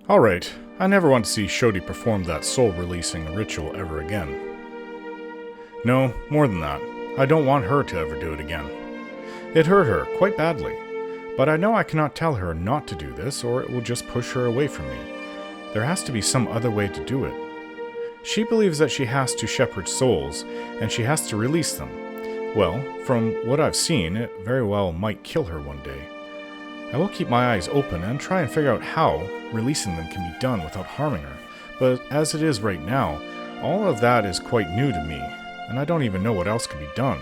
Alright, I never want to see Shodi perform that soul-releasing ritual ever again. No, more than that. I don't want her to ever do it again. It hurt her quite badly, but I know I cannot tell her not to do this or it will just push her away from me. There has to be some other way to do it. She believes that she has to shepherd souls, and she has to release them. Well, from what I've seen, it very well might kill her one day. I will keep my eyes open and try and figure out how releasing them can be done without harming her, but as it is right now, all of that is quite new to me, and I don't even know what else can be done.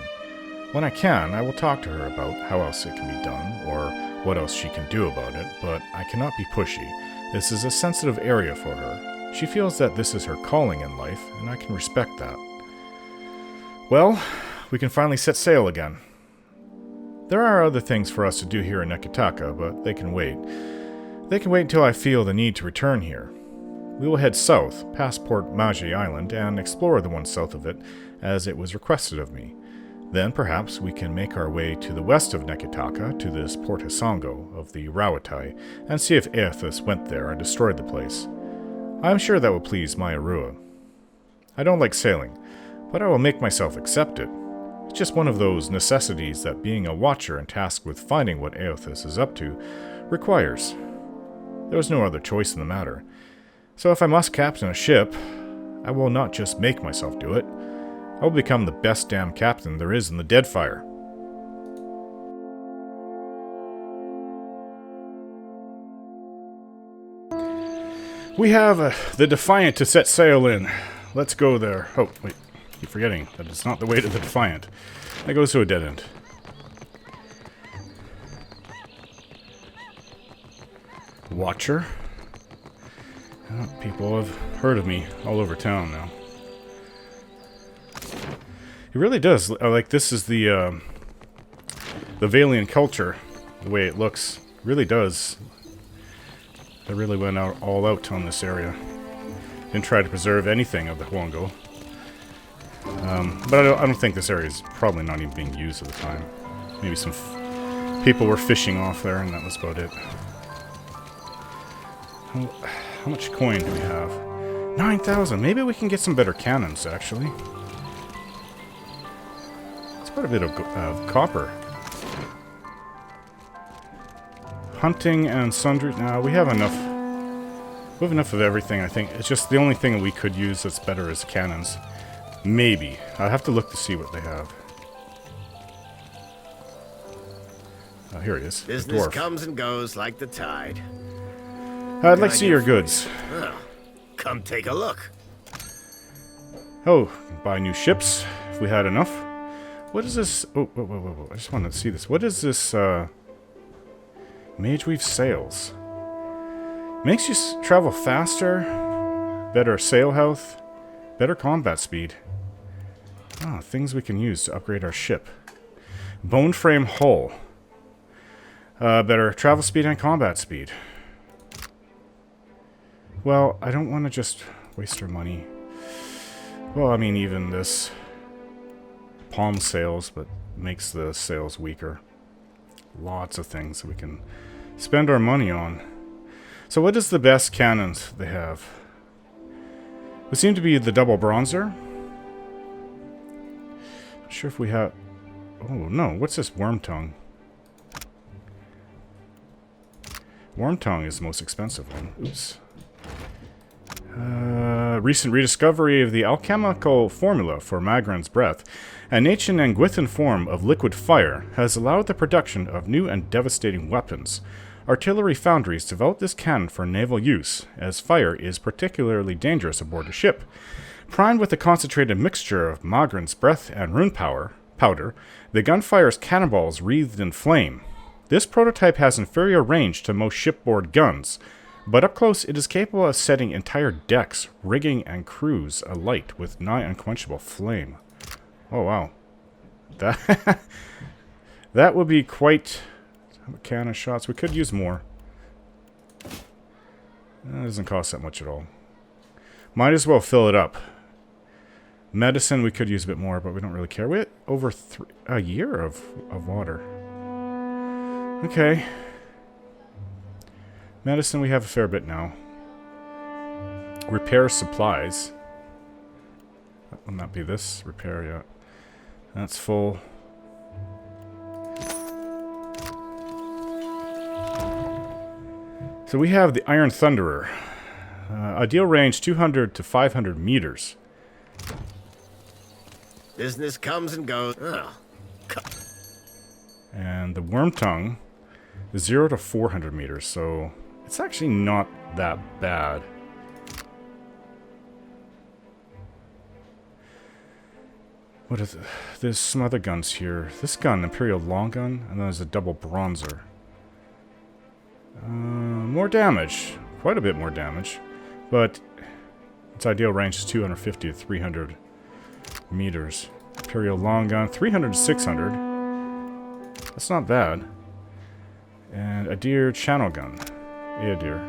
When I can, I will talk to her about how else it can be done, or what else she can do about it, but I cannot be pushy. This is a sensitive area for her. She feels that this is her calling in life, and I can respect that. Well, we can finally set sail again. There are other things for us to do here in Neketaka, but they can wait. They can wait until I feel the need to return here. We will head south, past Port Maje Island, and explore the one south of it, as it was requested of me. Then perhaps we can make our way to the west of Neketaka, to this Port Hisongo of the Rawatai, and see if Aethys went there and destroyed the place. I am sure that will please Mairua. I don't like sailing, but I will make myself accept it. It's just one of those necessities that being a watcher and tasked with finding what Aethys is up to requires. There was no other choice in the matter. So if I must captain a ship, I will not just make myself do it. I will become the best damn captain there is in the Deadfire. We have the Defiant to set sail in. Let's go there. Oh, wait. Keep forgetting that it's not the way to the Defiant. That goes to a dead end. Watcher. Oh, people have heard of me all over town now. It really does. Like, this is the Valian culture. The way it looks. It really does. They really went all out on this area. Didn't try to preserve anything of the Huongo. But I don't think this area is probably not even being used at the time. Maybe some people were fishing off there, and that was about it. How much coin do we have? 9,000. Maybe we can get some better cannons, actually. It's quite a bit of copper. Hunting and sundry. Now we have enough. We have enough of everything, I think. It's just the only thing that we could use that's better is cannons. Maybe. I'll have to look to see what they have. Oh, here he is. Business comes and goes like the tide. I'd like to see your goods. Well, come take a look. Oh, buy new ships if we had enough. What is this? Oh, whoa. I just wanted to see this. What is this, Mage Weave Sails. Makes you travel faster, better sail health, better combat speed. Ah, things we can use to upgrade our ship. Bone frame hull. Better travel speed and combat speed. Well, I don't want to just waste our money. Well, I mean, even this palm sails, but makes the sails weaker. Lots of things that we can spend our money on. So what is the best cannons they have? It seem to be the double bronzer. Not sure if we have... Oh, no. What's this worm tongue? Worm tongue is the most expensive one. Oops. Recent rediscovery of the alchemical formula for Magran's breath, an ancient and Gwithan form of liquid fire, has allowed the production of new and devastating weapons. Artillery foundries developed this cannon for naval use, as fire is particularly dangerous aboard a ship. Primed with a concentrated mixture of Magran's breath and rune powder, the gun fires cannonballs wreathed in flame. This prototype has inferior range to most shipboard guns, but up close it is capable of setting entire decks, rigging, and crews alight with nigh unquenchable flame. Oh wow. That would be quite a cannon shots. We could use more. That doesn't cost that much at all. Might as well fill it up. Medicine we could use a bit more, but we don't really care. We had over a year of water. Okay. Medicine we have a fair bit now. repair supplies. That will not be this. Repair, yeah. That's full. So we have the Iron Thunderer. Ideal range 200 to 500 meters. Business comes and goes. Oh. And the Worm Tongue is 0 to 400 meters, so it's actually not that bad. What is it? There's some other guns here. This gun, Imperial Long Gun, and then there's a double bronzer. More damage. Quite a bit more damage. But its ideal range is 250 to 300 meters. Imperial Long Gun, 300 to 600. That's not bad. And a deer channel gun. Yeah, deer.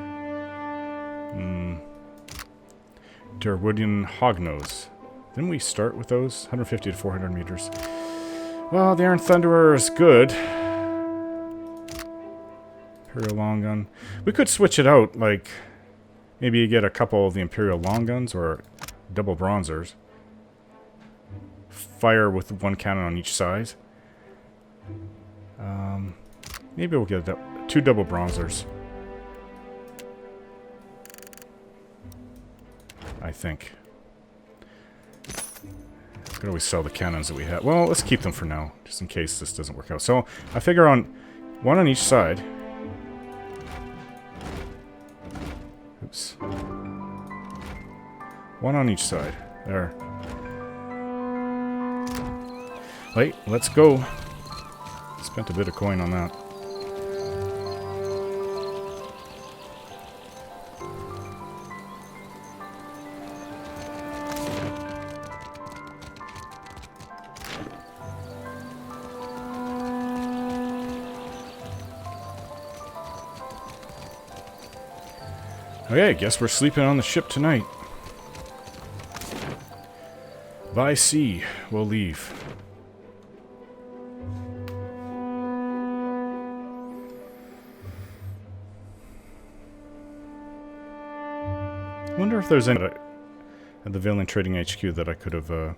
Derwoodian Hognose. Didn't we start with those? 150 to 400 meters. Well, the Iron Thunderer is good. Imperial Long Gun. We could switch it out, like, maybe you get a couple of the Imperial Long Guns or double bronzers. Fire with one cannon on each side. Maybe we'll get two double bronzers. I think. We could always sell the cannons that we have. Well, let's keep them for now, just in case this doesn't work out. So, I figure on one on each side. Oops. One on each side. There. Wait, let's go. Spent a bit of coin on that. Okay, I guess we're sleeping on the ship tonight. By sea, we'll leave. I wonder if there's any at the Villain Trading HQ that I could have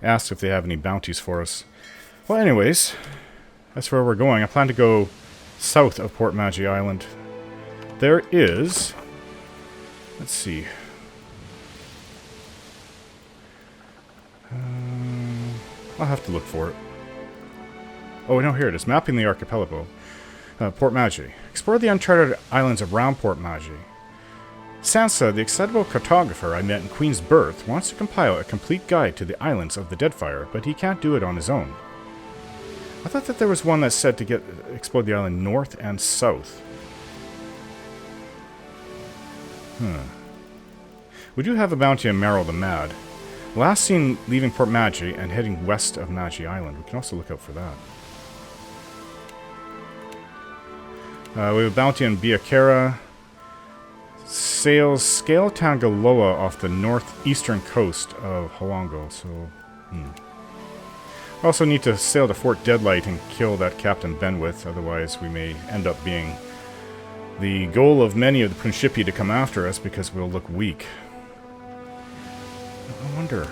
asked if they have any bounties for us. Well, anyways, that's where we're going. I plan to go south of Port Maje Island. There is... Let's see. I'll have to look for it. Oh, no, here it is. Mapping the archipelago. Port Maje. Explore the uncharted islands around Port Maje. Sansa, the excitable cartographer I met in Queen's Berth, wants to compile a complete guide to the islands of the Deadfire, but he can't do it on his own. I thought that there was one that said to explore the island north and south. We do have a bounty on Merrill the Mad. Last seen leaving Port Maje and heading west of Maje Island. We can also look out for that. We have a bounty on Biakera. Sails Scale Tangaloa off the northeastern coast of Hoango. So, Also need to sail to Fort Deadlight and kill that Captain Benwith. Otherwise, we may end up being the goal of many of the Principi to come after us because we'll look weak. I wonder.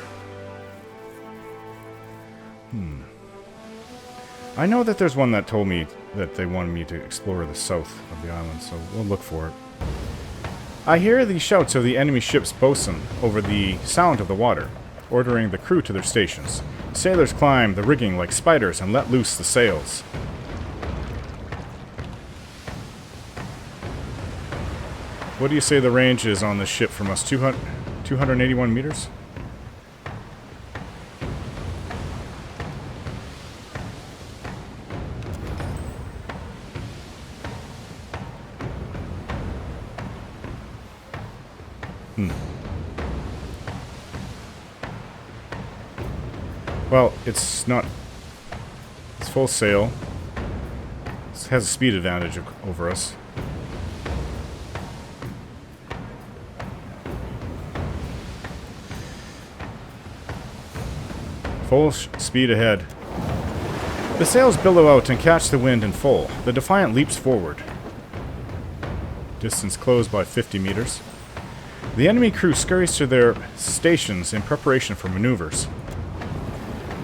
I know that there's one that told me that they wanted me to explore the south of the island, so we'll look for it. I hear the shouts of the enemy ship's boatswain over the sound of the water, ordering the crew to their stations. Sailors climb the rigging like spiders and let loose the sails. What do you say the range is on this ship from us? 281 meters? Well, it's not... It's full sail. It has a speed advantage over us. Full speed ahead. The sails billow out and catch the wind in full. The Defiant leaps forward. Distance closed by 50 meters. The enemy crew scurries to their stations in preparation for maneuvers.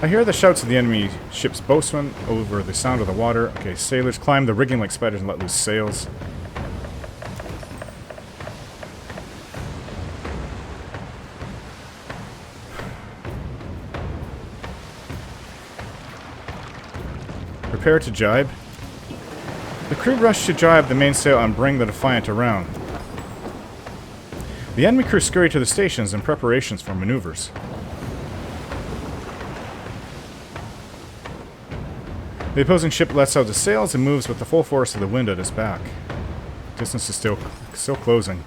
I hear the shouts of the enemy ship's boatswain over the sound of the water. Okay, sailors climb the rigging like spiders and let loose sails. Prepare to jibe. The crew rush to jibe the mainsail and bring the Defiant around. The enemy crew scurry to the stations in preparations for maneuvers. The opposing ship lets out the sails and moves with the full force of the wind at its back. Distance is still closing.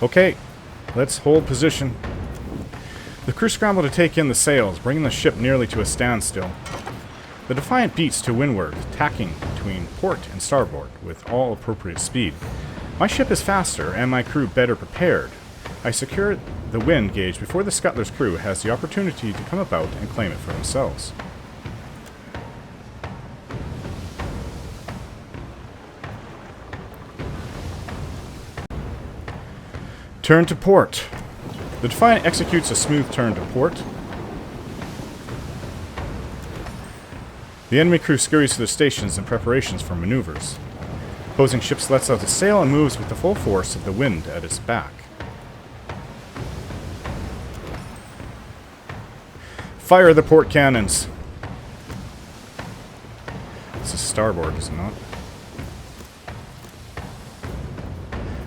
Okay, let's hold position. The crew scramble to take in the sails, bringing the ship nearly to a standstill. The Defiant beats to windward, tacking between port and starboard with all appropriate speed. My ship is faster and my crew better prepared. I secure the wind gauge before the scuttler's crew has the opportunity to come about and claim it for themselves. Turn to port. The Defiant executes a smooth turn to port. The enemy crew scurries to their stations in preparations for maneuvers. Opposing ships lets out the sail and moves with the full force of the wind at its back. Fire the port cannons. This is starboard, is it not?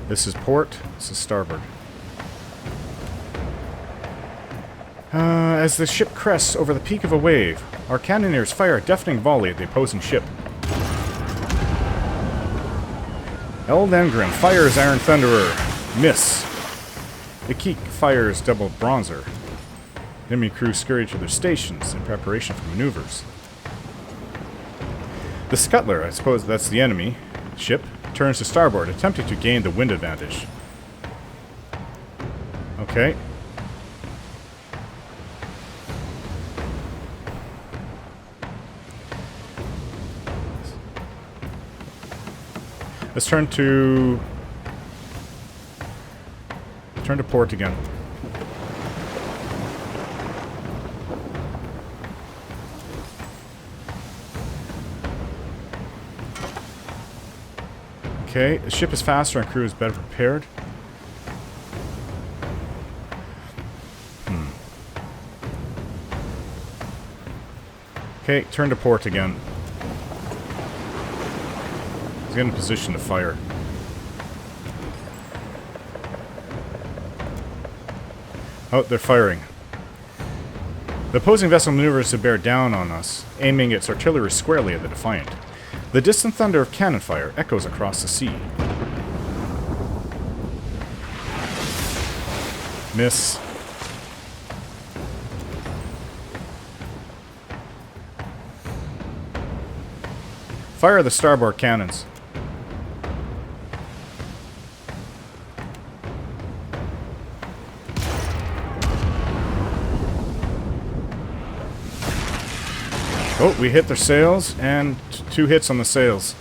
This is port, this is starboard. As the ship crests over the peak of a wave, our cannoneers fire a deafening volley at the opposing ship. Eldengrim fires Iron Thunderer. Miss. The Keek fires Double Bronzer. Enemy crew scurry to their stations in preparation for maneuvers. The Scuttler, I suppose that's the enemy ship, turns to starboard, attempting to gain the wind advantage. Okay. Let's turn to port again. Okay, the ship is faster and crew is better prepared. Okay, turn to port again. Get in position to fire. Oh, they're firing. The opposing vessel maneuvers to bear down on us, aiming its artillery squarely at the Defiant. The distant thunder of cannon fire echoes across the sea. Miss. Fire the starboard cannons. Oh, we hit their sails, and 2 hits on the sails.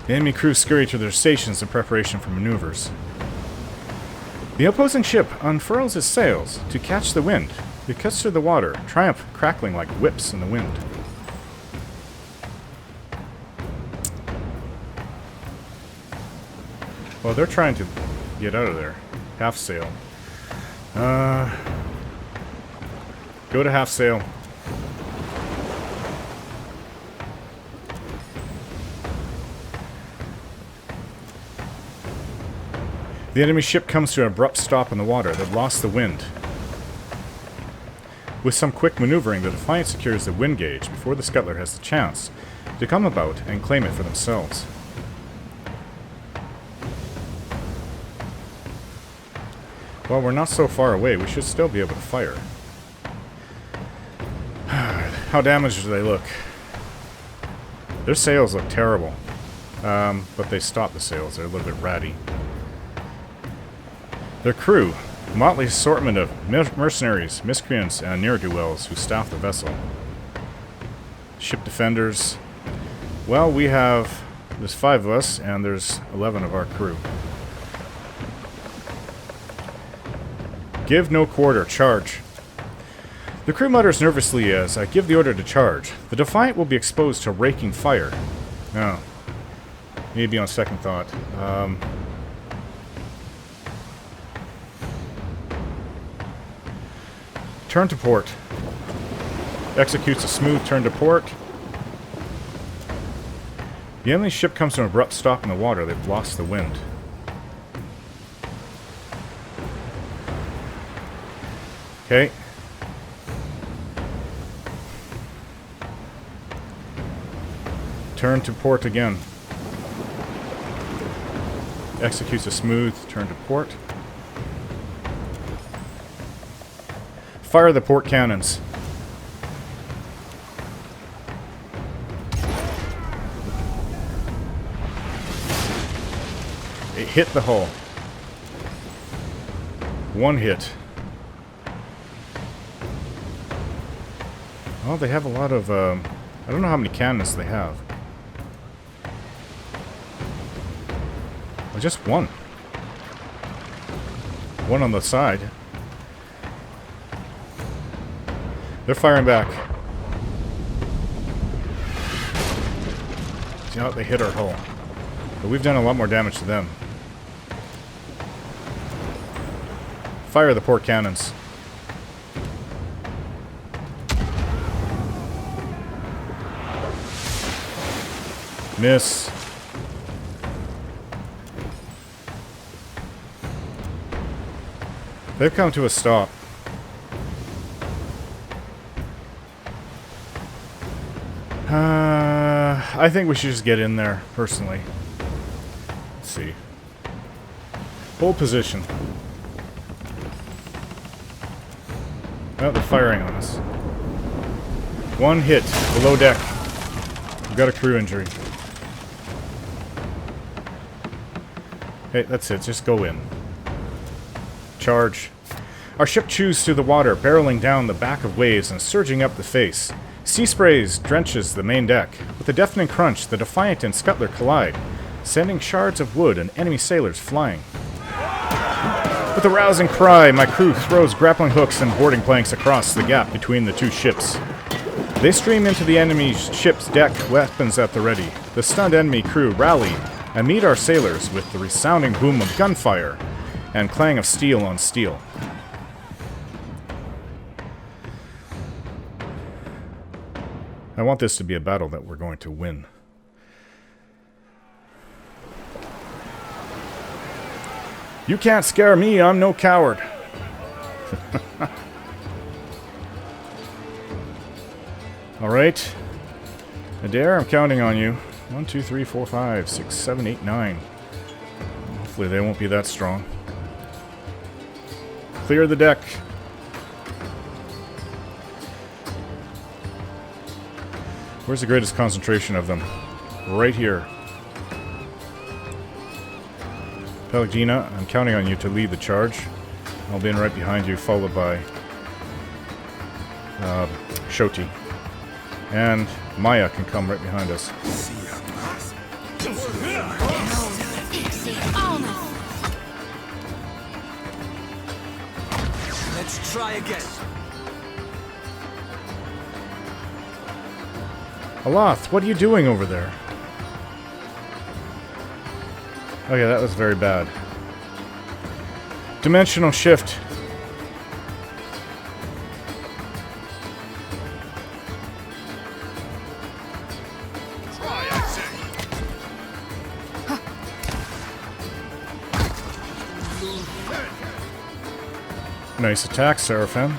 The enemy crew scurry to their stations in preparation for maneuvers. The opposing ship unfurls its sails to catch the wind. It cuts through the water, triumph crackling like whips in the wind. Well, they're trying to get out of there. Half sail. Go to half sail. The enemy ship comes to an abrupt stop in the water. They've lost the wind. With some quick maneuvering, the Defiant secures the wind gauge before the Scuttler has the chance to come about and claim it for themselves. Well, we're not so far away. We should still be able to fire. How damaged do they look? Their sails look terrible. But they stopped the sails. They're a little bit ratty. Their crew. Motley assortment of mercenaries, miscreants, and ne'er-do-wells who staff the vessel. Ship defenders. Well, there's 5 of us, and there's 11 of our crew. Give no quarter, charge. The crew mutters nervously as I give the order to charge. The Defiant will be exposed to raking fire. Oh. Maybe on second thought. Turn to port. Executes a smooth turn to port. The enemy ship comes to an abrupt stop in the water. They've lost the wind. Okay. Turn to port again. Executes a smooth turn to port. Fire the port cannons. It hit the hull. 1 hit. Oh, they have a lot of, I don't know how many cannons they have. Well, just 1. 1 on the side. They're firing back. See how they hit our hull. But we've done a lot more damage to them. Fire the port cannons. Miss. They've come to a stop. I think we should just get in there, personally. Let's see. Hold position. Oh, they're firing on us. 1 hit below deck. We've got a crew injury. Okay, that's it. Just go in. Charge. Our ship chews through the water, barreling down the back of waves and surging up the face. Sea sprays drenches the main deck. With a deafening crunch, the Defiant and Scuttler collide, sending shards of wood and enemy sailors flying. With a rousing cry, my crew throws grappling hooks and boarding planks across the gap between the 2 ships. They stream into the enemy ship's deck, weapons at the ready. The stunned enemy crew rally and meet our sailors with the resounding boom of gunfire and clang of steel on steel. I want this to be a battle that we're going to win. You can't scare me, I'm no coward. Alright. Adair, I'm counting on you. 1, 2, 3, 4, 5, 6, 7, 8, 9. Hopefully they won't be that strong. Clear the deck. Where's the greatest concentration of them? Right here. Pelagina, I'm counting on you to lead the charge. I'll be in right behind you, followed by Shoti. And Maya can come right behind us. Let's try again. Aloth, what are you doing over there? Okay, that was very bad. Dimensional shift. Try, I say. Nice attack, Seraphim.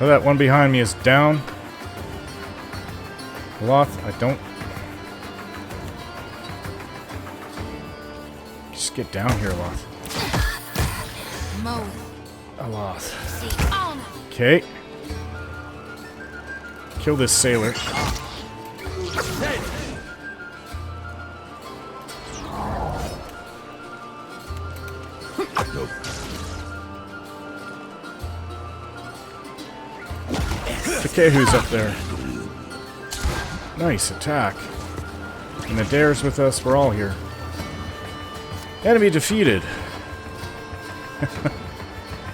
Oh, that one behind me is down. Aloth, I don't... Just get down here, Aloth. Aloth. Okay. Kill this sailor. Okay, who's up there? Nice attack. And Adair's with us. We're all here. Enemy defeated.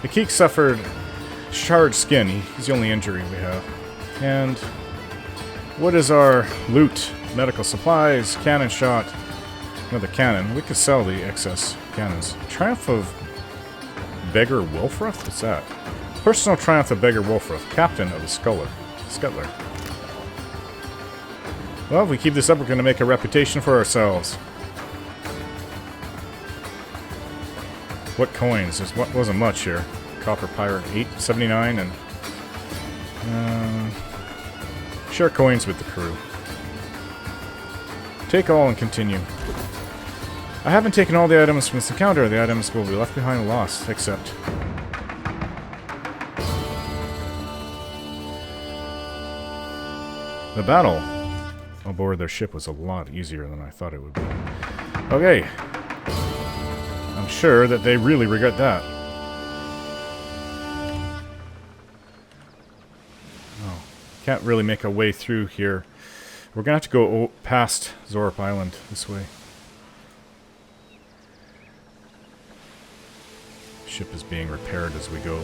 Akik suffered charred skin. He's the only injury we have. And what is our loot? Medical supplies, cannon shot, another cannon. We could sell the excess cannons. Triumph of Beggar Wolfruth? What's that? Personal Triumph of Beggar Wolfruth, Captain of the Scuttler. Well, if we keep this up, we're going to make a reputation for ourselves. What coins? What wasn't much here. Copper Pirate 879 and share coins with the crew. Take all and continue. I haven't taken all the items from this encounter. The items will be left behind and lost, except... The battle aboard their ship was a lot easier than I thought it would be. Okay. I'm sure that they really regret that. Oh, can't really make a way through here. We're gonna have to go past Zorp Island this way. Ship is being repaired as we go.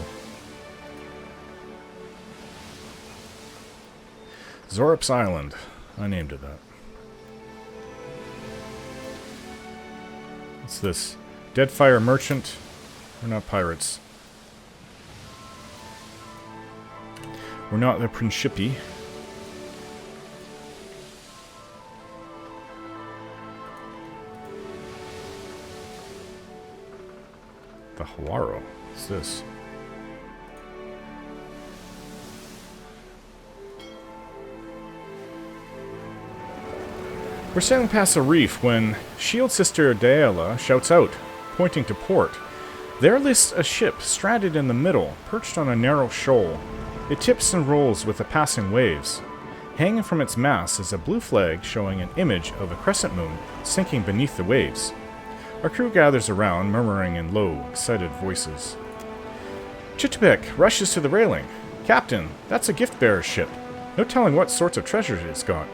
Zorp's Island. I named it that. What's this? Deadfire Merchant. We're not pirates. We're not the Principi. The Hawaro. What's this? We're sailing past a reef when Shield Sister Daela shouts out, pointing to port. There lists a ship stranded in the middle, perched on a narrow shoal. It tips and rolls with the passing waves. Hanging from its mast is a blue flag showing an image of a crescent moon sinking beneath the waves. Our crew gathers around, murmuring in low, excited voices. Chittapek rushes to the railing. Captain, that's a gift-bearer ship. No telling what sorts of treasures it's got.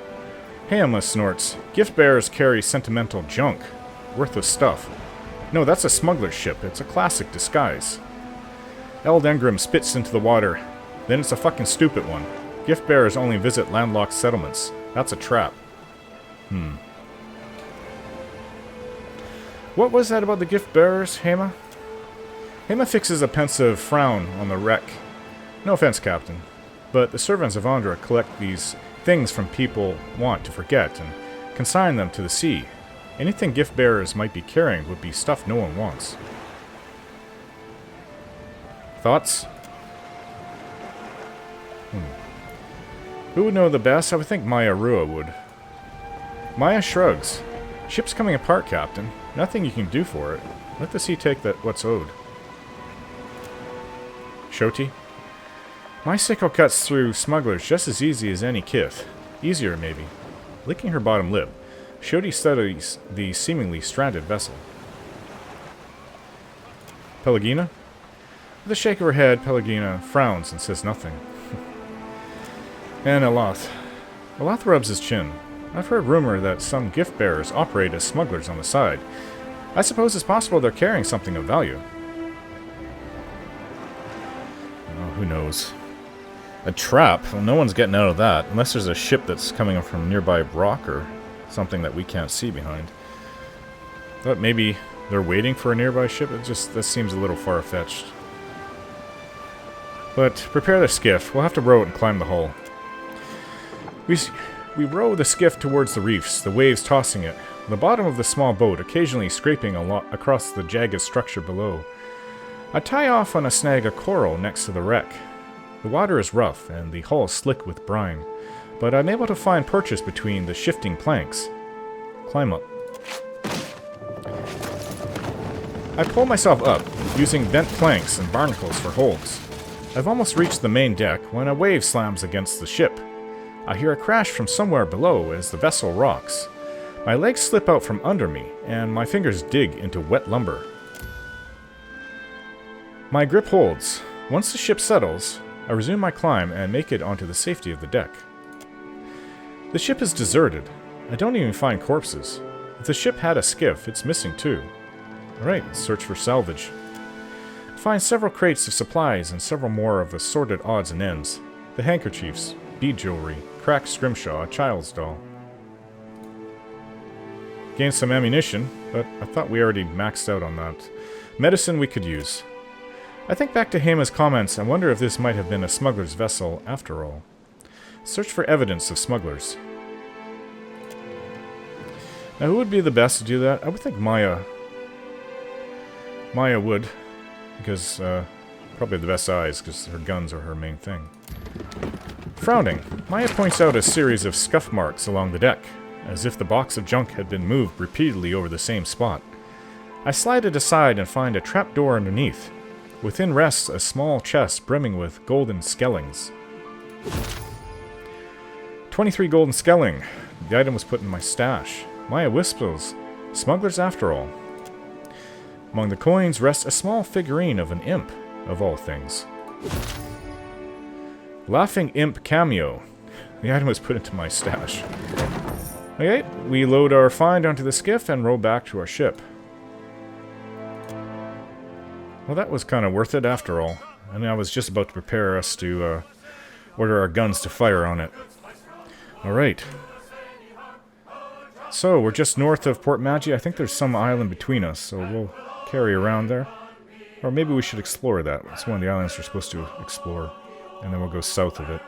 Hayama snorts. Gift-bearers carry sentimental junk. Worthless stuff. No, that's a smuggler's ship. It's a classic disguise. Eld Engram spits into the water. Then it's a fucking stupid one. Gift-bearers only visit landlocked settlements. That's a trap. What was that about the gift-bearers, Hema? Hema fixes a pensive frown on the wreck. No offense, Captain, but the servants of Andra collect these things from people want to forget and consign them to the sea. Anything gift-bearers might be carrying would be stuff no one wants. Thoughts? Who would know the best? I would think Maya Rua would. Maya shrugs. Ship's coming apart, Captain. Nothing you can do for it. Let the sea take what's owed. Shoti? My sickle cuts through smugglers just as easy as any kith. Easier, maybe. Licking her bottom lip, Shoti studies the seemingly stranded vessel. Pelagina? With a shake of her head, Pelagina frowns and says nothing. And Elath. Elath rubs his chin. I've heard rumor that some gift-bearers operate as smugglers on the side. I suppose it's possible they're carrying something of value. Well, who knows? A trap? Well, no one's getting out of that, unless there's a ship that's coming from a nearby rock or something that we can't see behind. Thought maybe they're waiting for a nearby ship. That seems a little far-fetched. But prepare the skiff. We'll have to row it and climb the hull. We row the skiff towards the reefs, the waves tossing it, the bottom of the small boat occasionally scraping across the jagged structure below. I tie off on a snag of coral next to the wreck. The water is rough, and the hull slick with brine, but I'm able to find purchase between the shifting planks. Climb up. I pull myself up, using bent planks and barnacles for holds. I've almost reached the main deck when a wave slams against the ship. I hear a crash from somewhere below as the vessel rocks. My legs slip out from under me, and my fingers dig into wet lumber. My grip holds. Once the ship settles, I resume my climb and make it onto the safety of the deck. The ship is deserted. I don't even find corpses. If the ship had a skiff, it's missing too. Alright, let's search for salvage. I find several crates of supplies and several more of assorted odds and ends. The handkerchiefs, bead jewelry, cracked scrimshaw, a child's doll. Gained some ammunition, but I thought we already maxed out on that. Medicine we could use. I think back to Hema's comments and wonder if this might have been a smuggler's vessel after all. Search for evidence of smugglers. Now, who would be the best to do that? I would think Maya. Maya would, because probably the best eyes, because her guns are her main thing. Frowning, Maya points out a series of scuff marks along the deck, as if the box of junk had been moved repeatedly over the same spot. I slide it aside and find a trapdoor underneath. Within rests a small chest brimming with golden skellings. 23 golden skelling. The item was put in my stash. Maya whispers, smugglers after all. Among the coins rests a small figurine of an imp, of all things. Laughing imp cameo. The item was put into my stash. Okay, we load our find onto the skiff and row back to our ship. Well, that was kind of worth it after all. And I was just about to prepare us to order our guns to fire on it. Alright. So, we're just north of Port Maje. I think there's some island between us, so we'll carry around there. Or maybe we should explore that. It's one of the islands we're supposed to explore. And then we'll go south of it.